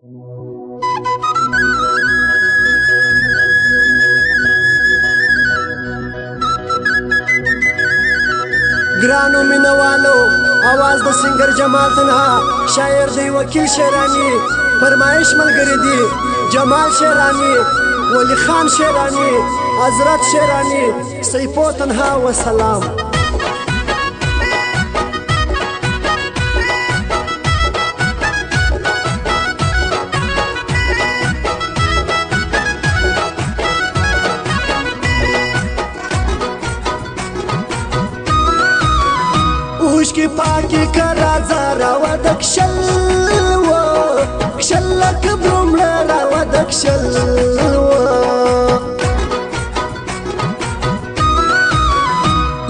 ग्रानो मिनवालो आवाज द सिंगर जमाल तनहा शायर दी वकील शेरानी फरमाइश मलगरी दी जमाल शेरानी वली खान शेरानी हजरत शेरानी सैफो तनहा व सलाम وشكي باكي كرازارا ودك شلوة كشلك برملة ودك شلوة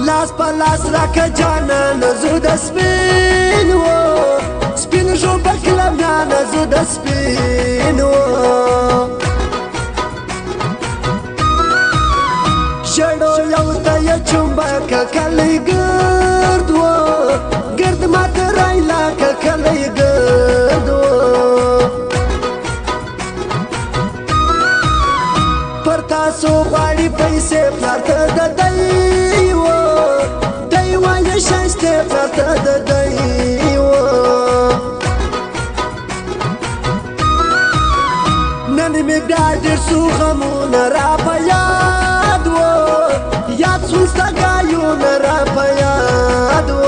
لاس بالاس راك جانا نزود سبينو سبين جوبك لمنا نزود سبينو شدو يوتا يجنبك كالي قردو قرد ما تراي لك كالي قردو پرتاسو غاڑی پیسے پلارتا دا دایو دایو یشایستے پلارتا دا دایو ننی می بیادر سو غمون را پیادو یاد سوستا گایون را پیادو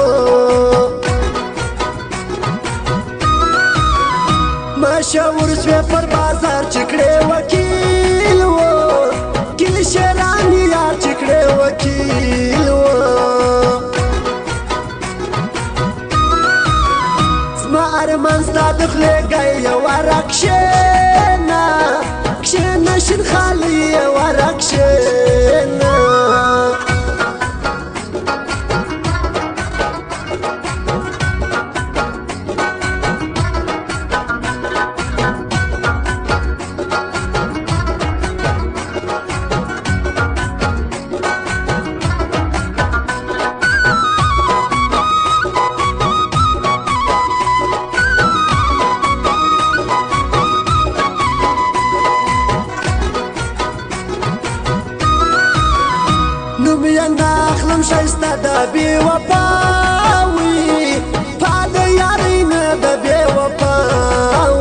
مشاور سوی پر بازار چکڑے وکیل و کل شیرانی یار چکڑے وکیل و زما ارمان ستا دخلے گئی ورکشینا کشینا شن خالی ورکشینا ناخلم شایسته دا بی وفاوی پاد یارین دا بی وفاو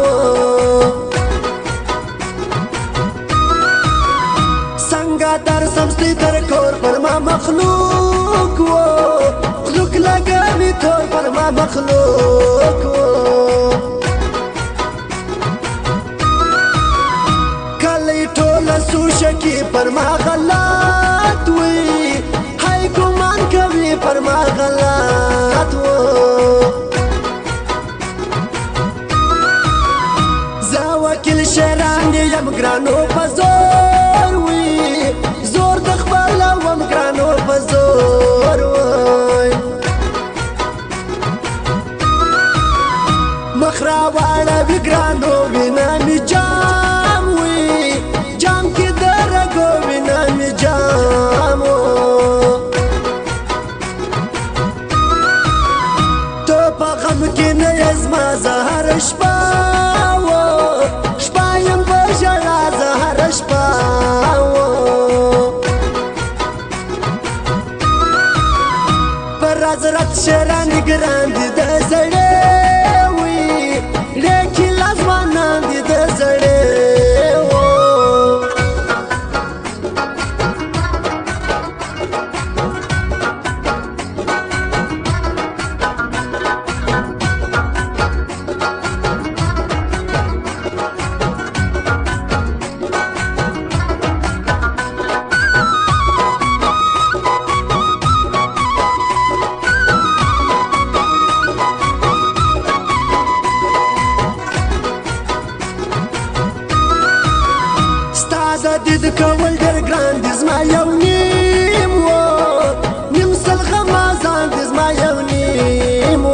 سنگا در سمستی در کور پر ما مخلوق و خلوق لگانی طور پر ما مخلوق و کلی طول سوشکی پر ما غلط وی گمان کوي پر ما غلط و زه وکیل شیران یم ګرانو په زور وي زور د خپلوم ګرانو په زور وي مخ راواړوي ګرانو وینه مې جام وي جام کې د رګو وینه مې جام زما زهر شپه و شپه یم په ژړا زهر شپه و پر راز رات شیرانی ګران دي د زړې وي لیکي لازمانان دي د زړې دید کول در ګران دي زما یو نیم و نیم سل غمازان دي زما یو نیم و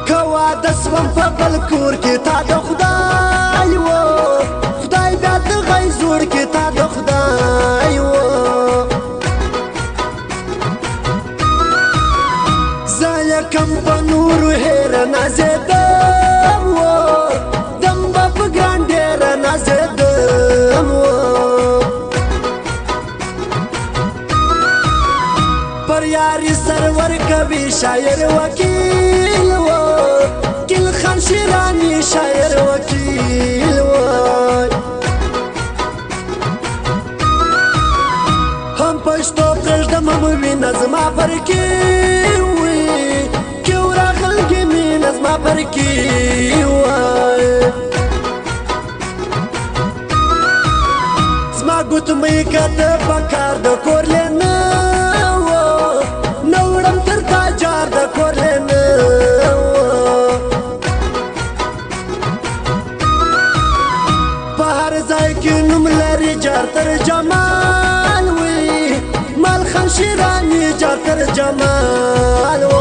که واده سوم په بل کور کې تا د خدای و خدای بیا د غی زور کې تا د خدای و زه یې شم په نورو هیر نازېدم و دم به په ګران ډېر نازېدم و پر یاري سرور کوي شاعر وکیل و کل خان شیرانی شاعر وکیل و هم پښتو پرېږدم هم وینه زما پر کې وي کې وراغلګې مینه زما پر کې وای زما ګوتمۍ که د پکار د کورلې نه وه نه وړم تر تا جار د کورلې نه په هر ځای کې نوم لري جار تر جمال وي مال خان شیرانی جار تر جمال و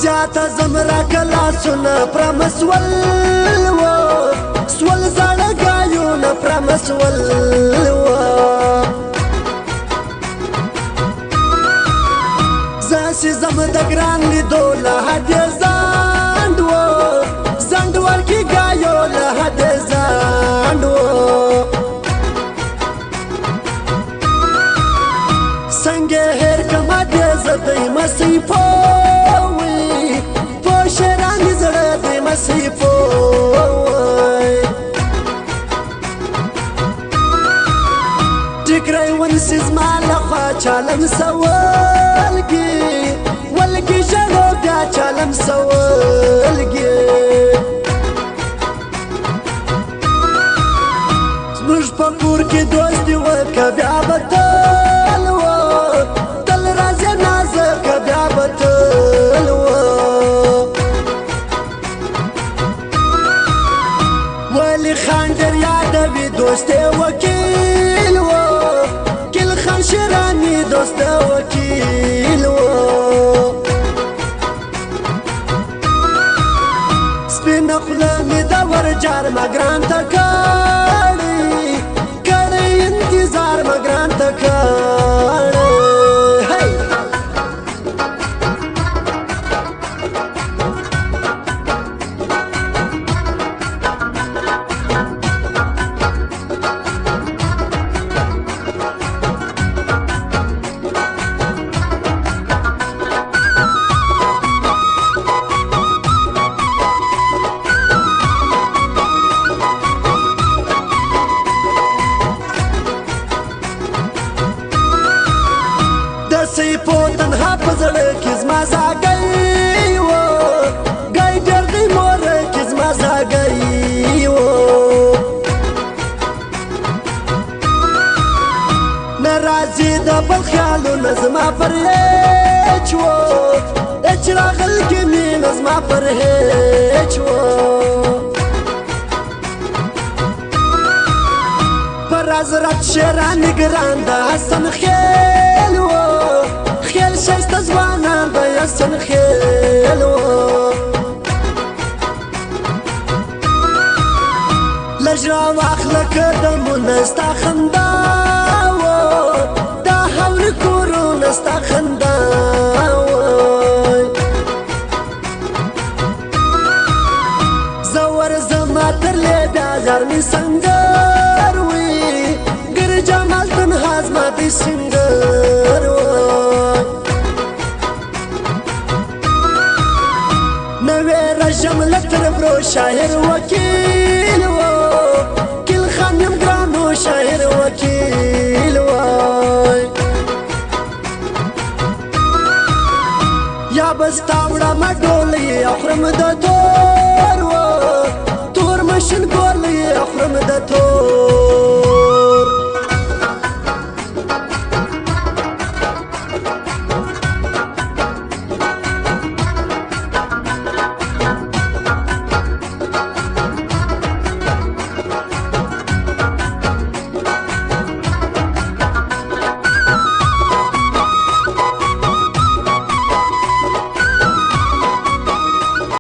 زیاته زمرا کلاسونه پرمسول و سول زړه ګایونه پرمسول و زه چې زم د ګران لیدو له حدې ځانډ و ځنډ ورکې ګایو له حدې ځانډ و څنګه هېر کړمه دې زه دی مسۍ شیرانی زړه دې مسۍ پوی ټیکری ونسي زما لخوا چالم سوالګي ولګي ژړو بیا چالم سوالګي زموږ په کور کې دوست دي وکه بیا به تل و تل راځې نازکه بیا به تل و ولی خان در یادوی دوست وکیل و کل خان شیرانی دوست وکیل و سپین خوله می دور جار مگران تا کاری کاری انتظار مگران تا کاری سی په تنها په زړه کې زما زاګی و ګای ډېر دی مور کې زما زاګی و ناراضي د بل خیالونه زما پر هېچ و هېچ راغلګې مینه زما پر هېچ و پر حضرت شیرانی ګران د حسن خیل و خیل شایسته ځوانان د حسن خیل و لږ راواخله قدمونه ستا خندا و دا هورې کورونه ستا خندا و زه ورځمه ترلې بیا غرمې سنګر وي ګر جمال تنها زما دی سنګر و نوې رژم له تربرو شاعر وکیل و کل خان یم ګرانو شاعر وکیل و یا بستا وړمه ډولۍ اخورم د تور و تور مشین ګورلۍ اخورم د تور